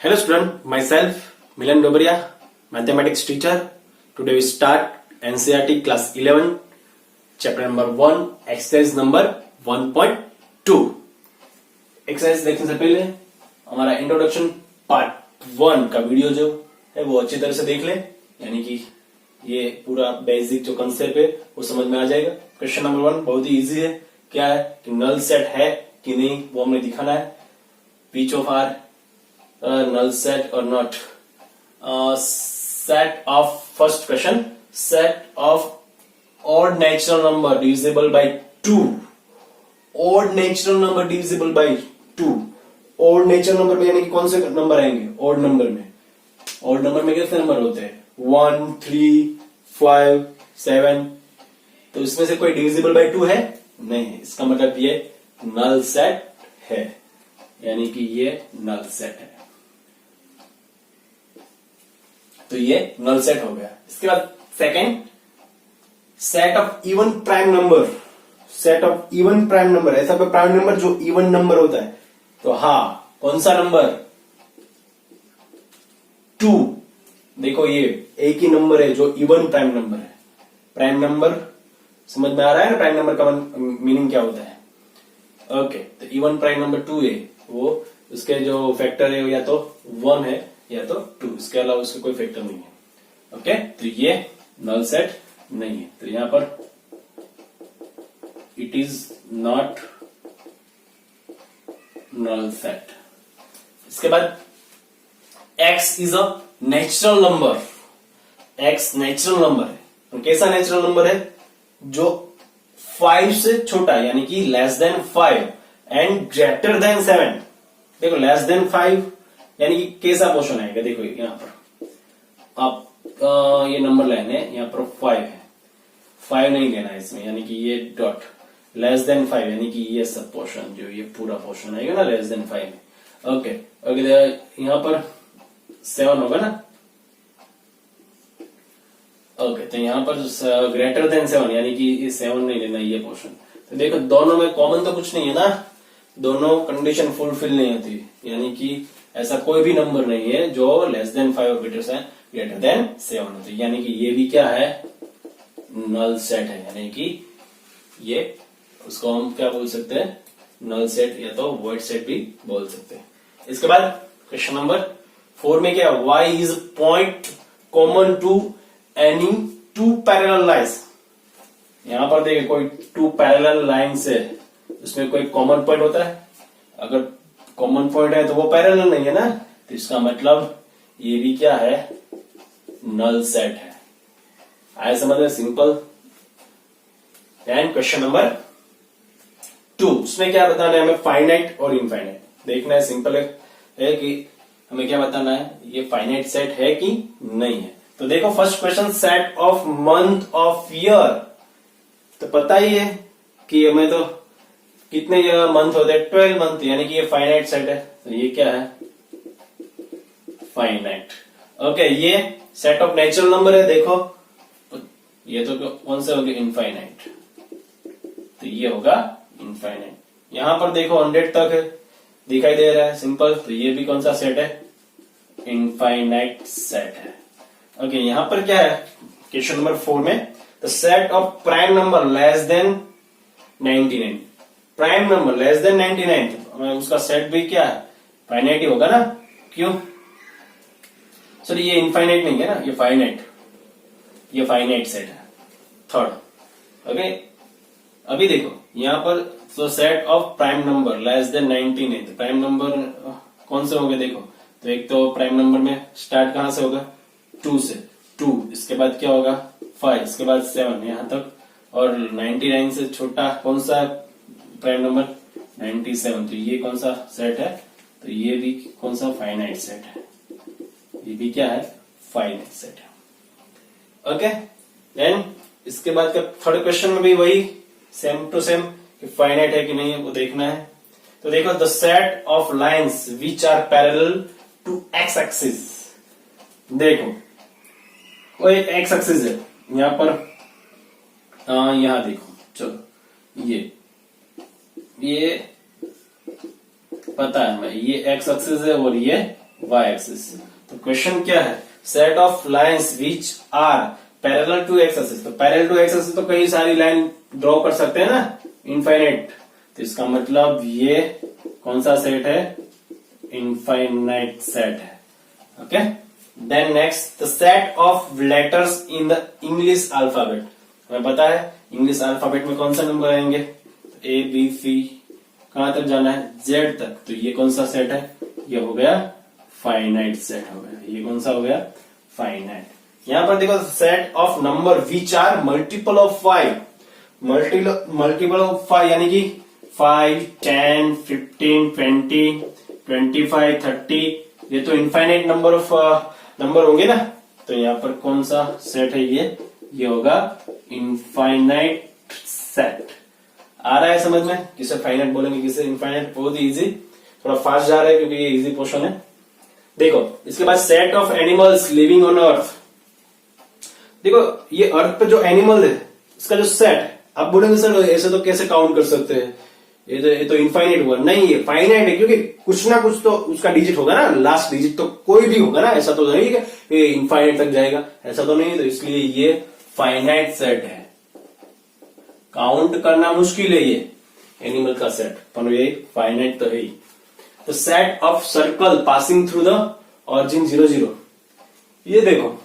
Hello student, myself Milan Dobaria, mathematics teacher. Today we start NCERT class 11, chapter number 1, exercise number 1.2. Exercise देखने से पहले हमारा introduction part 1 का video जो है वो अच्छी तरह से देख ले, यानी कि ये पूरा बेसिक जो कंसेप्ट है वो समझ में आ जाएगा। क्वेश्चन नंबर 1 बहुत ही इजी है। क्या है कि नल सेट है कि नहीं वो हमें दिखाना है। Which of are null set or not? Set of first question, set of odd natural number divisible by 2. Odd natural number divisible by 2. Odd natural number में यानी कि कौन से नंबर आएंगे? Odd number में, odd number में कितने number होते हैं? 1, 3, 5, 7। तो इसमें से कोई divisible by 2 है? नहीं है। इसका मतलब ये null set है, यानी कि ये null set है। तो ये null set हो गया। इसके बाद second, set of even prime number. Set of even prime number, ऐसा कोई प्राइम नंबर जो इवन नंबर होता है। तो हाँ, कौन सा नंबर? 2। देखो ये एक ही नंबर है जो इवन प्राइम नंबर है। प्राइम नंबर समझ में आ रहा है ना? प्राइम नंबर का मीनिंग क्या होता है? ओके, तो इवन प्राइम नंबर 2 है, वो उसके जो फैक्टर है या तो 1 है या तो 2, इसके अलावा उसका कोई फैक्टर नहीं है। ओके, तो ये नल सेट नहीं है। तो यहां पर it is not null set. इसके बाद x is a natural number. x natural number है। और कैसा नेचुरल नंबर है? जो 5 से छोटा, यानी कि less than 5 and greater than 7। देखो लेस देन 5 यानी कि कैसा पोर्शन आएगा? देखो यहां पर आप ये नंबर लाइन है, यहां पर 5 है, 5 नहीं लेना है इसमें, यानी कि ये डॉट लेस देन 5 यानी कि ये सब पोर्शन, जो ये पूरा पोर्शन आएगा ना लेस देन 5 में। ओके, यहां पर 7 होगा ना। ओके, तो यहां पर ग्रेटर देन 7 यानी कि ये 7 नहीं लेना, ये पोर्शन। तो देखो दोनों में कॉमन तो कुछ नहीं है ना, दोनों कंडीशन फुलफिल नहीं होती, यानी कि ऐसा कोई भी नंबर नहीं है जो लेस देन 5 और ग्रेटर देन 7 होती है, यानी कि ये भी क्या है? नल सेट है, यानी कि ये उसको हम क्या बोल सकते हैं? नल सेट या तो वॉइड सेट भी बोल सकते हैं। इसके बाद क्वेश्चन नंबर 4 में क्या? y is point common to any 2 parallel lines. यहां पर देखिए कोई 2 पैरेलल लाइंस है, उसमें कोई कॉमन पॉइंट होता है? अगर कॉमन पॉइंट है तो वो पैरेलल नहीं है ना, तो इसका मतलब ये भी क्या है? नल सेट है। आए समझ में? सिंपल। देन क्वेश्चन नंबर 2, उसमें क्या बताना है हमें? फाइनाइट और इनफाइनाइट देखना है। सिंपल है कि हमें क्या बताना है, ये फाइनाइट सेट है कि नहीं है। तो देखो first question, set of month of year. तो पता ही है कि हमें तो कितने मंथ होते हैं? 12 मंथ, यानी कि ये फाइनाइट सेट है। तो ये क्या है? फाइनाइट। ओके, ये सेट ऑफ नेचुरल नंबर है। देखो ये तो कौन सा हो गया? इनफाइनाइट। तो ये होगा इनफाइनाइट। यहां पर देखो 100 तक है, दिखाई दे रहा है, सिंपल। तो ये भी कौन सा सेट है? इनफाइनाइट सेट है। ओके, यहां पर क्या है क्वेश्चन नंबर 4 में? The set of prime number less than 99। Prime number less than 99, उसका सेट भी क्या है? फाइनाइट ही होगा ना। क्यों? सॉरी, ये इनफाइनाइट नहीं है ना, ये फाइनाइट, ये फाइनाइट सेट है। थर्ड। ओके, अभी देखो यहां पर तो set of prime number less than 99 है। तो प्राइम नंबर कौन से होंगे? देखो, तो एक तो प्राइम नंबर में स्टार्ट कहां से होगा? 2 से। 2, इसके बाद क्या होगा? 5, इसके बाद 7 यहां तक, और 99 से छोटा कौन सा प्राइम नंबर? 97। तो ये कौन सा सेट है? तो ये भी कौन सा? फाइनाइट सेट है। ये भी क्या है? फाइनाइट सेट है। ओके, देन इसके बाद का थर्ड क्वेश्चन में भी वही सेम टू सेम कि फाइनाइट है कि नहीं है वो देखना है। तो देखो, the set of lines which are parallel to x axis. देखो वो एक एक्स एक्सिस है यहां पर, यहां देखो, चलो ये पता है हमें, ये एक्स एक्सिस है और ये y एक्सिस। तो क्वेश्चन क्या है, set of lines which are parallel to x axis. तो पैरेलल टू एक्स एक्सिस तो कई सारी लाइन ड्रॉ कर सकते हैं ना, इनफाइनाइट। तो इसका मतलब ये कौन सा सेट है, इनफाइनाइट सेट है। Okay, then next, the set of letters in the English alphabet. हमें पता है इंग्लिश अल्फाबेट में कौन सा नंबर आएंगे, ए बी सी, कहां तक जाना है, जेड तक। तो ये कौन सा सेट है, ये हो गया फाइनाइट सेट हो गया। ये कौन सा हो गया, फाइनाइट। यहां पर देखो, set of number which are multiple of 5, multiple of 5 यानी कि 5, 10, 15, 20, 25, 30, ये तो इनफाइनाइट नंबर ऑफ नंबर होंगे ना। तो यहां पर कौन सा सेट है, ये होगा इनफाइनाइट सेट। आ रहा है समझ में, किसे फाइनाइट बोलेंगे किसे इनफाइनाइट, बहुत ही इजी। थोड़ा फास्ट जा रहा है क्योंकि ये इजी पोर्शन है। देखो इसके बाद set of animals living on earth. देखो ये अर्थ पे जो एनिमल है इसका जो सेट है, आप बोलेंगे सर ऐसे तो कैसे काउंट कर सकते हैं, ये तो इनफाइनाइट हुआ। नहीं, ये फाइनाइट है क्योंकि कुछ ना कुछ तो उसका डिजिट होगा ना, लास्ट डिजिट तो कोई भी होगा ना। ऐसा तो नहीं है कि इनफाइनाइट तक जाएगा, ऐसा तो नहीं। तो इसलिए ये फाइनाइट सेट है, काउंट करना मुश्किल है ये एनिमल का सेट, पर ये फाइनाइट तो है ही। तो set of circle passing through the origin 0, 0। ये देखो,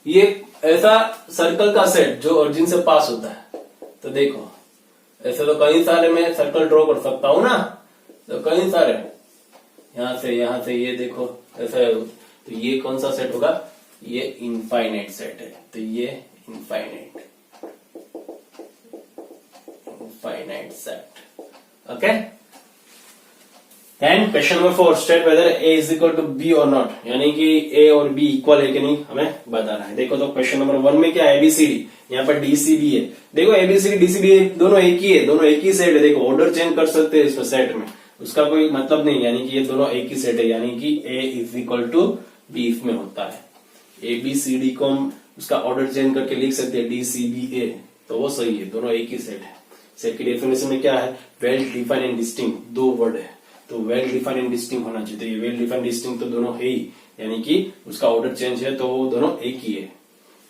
ये ऐसा सर्कल का सेट जो ऑरिजिन से पास होता है। तो देखो ऐसे तो कई सारे मैं सर्कल ड्रॉ कर सकता हूं ना, तो कई सारे यहां से ये देखो ऐसा है। तो ये कौन सा सेट होगा, ये इनफाइनाइट सेट है। तो ये infinite set. Okay, then question number 4, state whether A is equal to B और नॉट, यानी कि ए और बी इक्वल है कि नहीं हमें बताना है। देखो तो क्वेश्चन नंबर 1 में क्या है, एबीसीडी, यहाँ पर डीसीबी है। देखो एबीसीडी डीसीबी दोनों एक ही है, दोनों एक ही सेट है। देखो ऑर्डर चेंज कर सकते हैं इसमें सेट में, उसका कोई मतलब नहीं, यानी कि ये दोनों एक ही सेट है, यानी कि ए इज इक्वल टू बी इसमें होता है। एबीसीडी को हम उसका ऑर्डर चेंज करके लिख सकते हैं डीसीबी ए, तो वो सही है, दोनों एक ही सेट है। सेट की डेफिनेशन में क्या है, वेल डिफाइंड एंड डिस्टिंक्ट, दो वर्ड है, तो वेल डिफाइंड एंड डिस्टिंक्ट होना चाहिए। तो ये वेल डिफाइंड डिस्टिंक्ट तो दोनों है ही, यानी कि उसका ऑर्डर चेंज है तो वो दोनों एक ही है।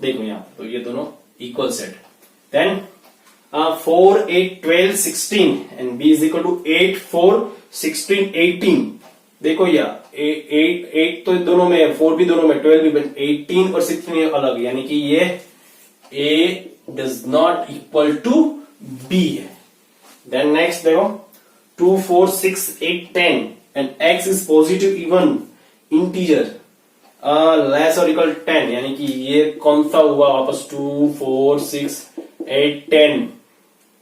देखो यहाँ तो ये दोनों इक्वल सेट है। Then 4, 8, 12, 16 and B is equal to 8, 4, 16, 18। देखो यार 8 तो दोनों में है, 4 भी दोनों में, 12 भी, 18 और 16 अलग, यानी कि ये A does not equal to B है। देन नेक्स्ट देखो 2, 4, 6, 8, 10 and x is positive even integer less or equal 10, यानी कि ये कौन सा हुआ वापस 2, 4, 6, 8, 10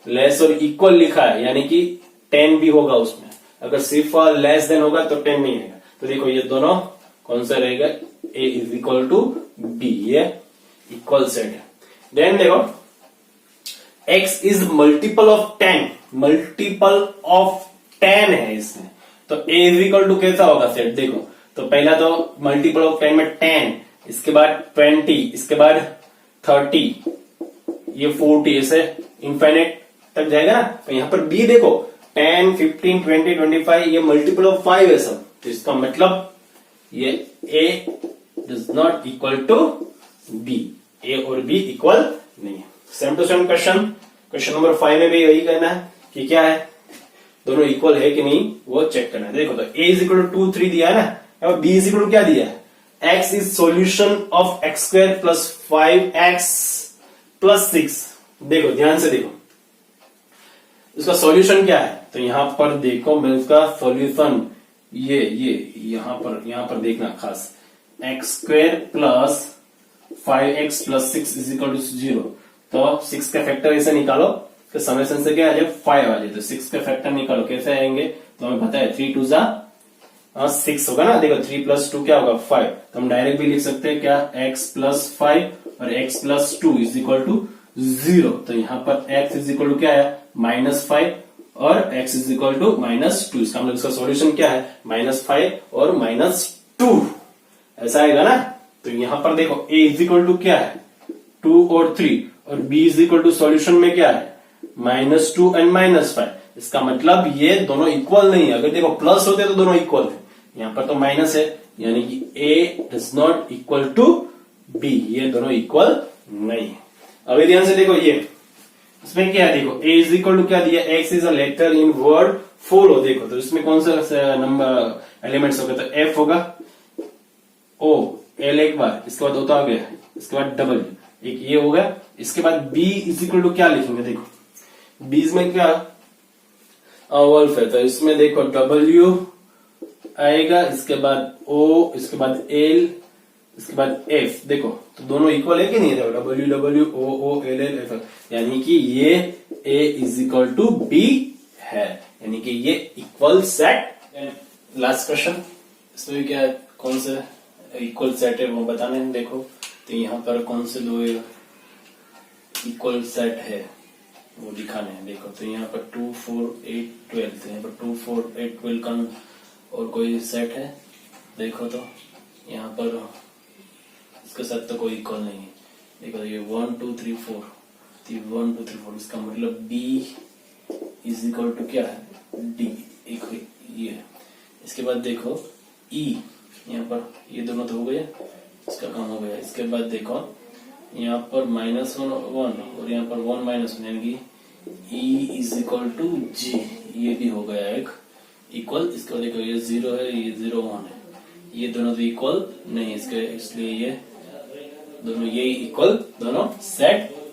लेस और इक्वल लिखा है, यानी कि 10 भी होगा उसमें। अगर सिर्फ लेस देन होगा तो 10 नहीं रहेगा। तो देखो ये दोनों कौन सा रहेगा, a is equal to b, ये इक्वल सेट है। देन देखो x is multiple of 10, multiple of 10 है इसमें, तो a इज इक्वल टू कैसा होगा सेट। देखो तो पहला तो मल्टीपल ऑफ 10 में 10, इसके बाद 20, इसके बाद 30, ये 40, ऐसे इनफाइनाइट तक जाएगा ना। तो यहां पर b देखो 10, 15, 20, 25, ये मल्टीपल ऑफ 5 है सब। तो इसका मतलब ये a does not equal to b, a और b इक्वल नहीं है। Same to same question number 5 में भी यही कहना है कि क्या है, दोनों इक्वल है कि नहीं वो चेक करना है। देखो तो a इज इक्वल टू 2, 3 दिया है ना, और b इज इक्वल टू क्या दिया है, x is solution of x square plus 5x plus 6। देखो ध्यान से देखो इसका सॉल्यूशन क्या है। तो यहां पर देखो मैं इसका सॉल्यूशन ये यहां पर देखना खास, x square plus 5x plus 6 is equal to 0। तो 6 का फैक्टर ऐसे निकालो कि समेशन से क्या आ जाए 5 आ जाए। तो 6 का फैक्टर निकालो, कैसे आएंगे, तो हमें पता है 3 2 जा 6 होगा ना। देखो 3 प्लस 2 क्या होगा 5, तो हम डायरेक्ट भी लिख सकते हैं क्या, x प्लस 5 और x plus 2 is equal to 0। तो यहाँ पर x इज इक्वल टू क्या है, -5 और x इज इक्वल टू -2। इसका मतलब इसका सॉल्यूशन क्या है, -5 और -2, ऐसा आएगा ना। तो यहां पर देखो a इज इक्वल टू क्या है 2 और 3, और b is equal to solution में क्या है -2 एंड -5। इसका मतलब ये दोनों इक्वल नहीं है। अगर देखो प्लस होते तो दोनों इक्वल है, यहाँ पर तो माइनस है, यानी कि A does not equal to B, ये दोनों इक्वल नहीं है। अभी ध्यान से देखो, ये इसमें क्या है, देखो ए इज इक्वल टू क्या दिया, X is a letter in word 4 हो, देखो तो इसमें कौन सा नंबर एलिमेंट्स होगा, तो एफ होगा, ओ एल एक बार, इसके बाद ओ तो आ गया, इसके बाद डबल एक ये होगा, इसके बाद बी इज इक्वल टू क्या लिखेंगे, देखो बीज में क्या वल्फ है, तो इसमें देखो डब्ल्यू आएगा, इसके बाद ओ, इसके बाद एल, इसके बाद एफ, देखो तो दोनों इक्वल है कि नहीं, देखो W W O O L L F, यानी कि ये A is equal to B है, यानी कि ये इक्वल सेट। लास्ट क्वेश्चन, इसमें भी क्या है, कौन से इक्वल सेट है वो बताने हैं। देखो तो यहाँ पर कौन से दो इक्वल सेट है वो दिखाने हैं। देखो तो यहाँ पर 2 4 8 12, तो यहाँ पर 2 4 8 12 का और कोई सेट है, देखो तो यहाँ पर इसके साथ तो कोई इक्वल नहीं है। देखो तो ये 1 2 3 4, 1 2 3 4, इसका मतलब बी इज इक्वल टू क्या है, डी, एक ये। इसके बाद देखो ई, यहाँ पर ये दोनों तो हो गए, इसका काम हो गया। इसके बाद देखो यहाँ पर -1 1 और यहाँ पर 1 -1, यानी कि ई इज इक्वल टू जी, ये भी हो गया एक इक्वल। इसको देखो ये 0 है, ये 0 1 है, ये दोनों तो इक्वल नहीं, इसके इसलिए ये दोनों ये इक्वल दोनों सेट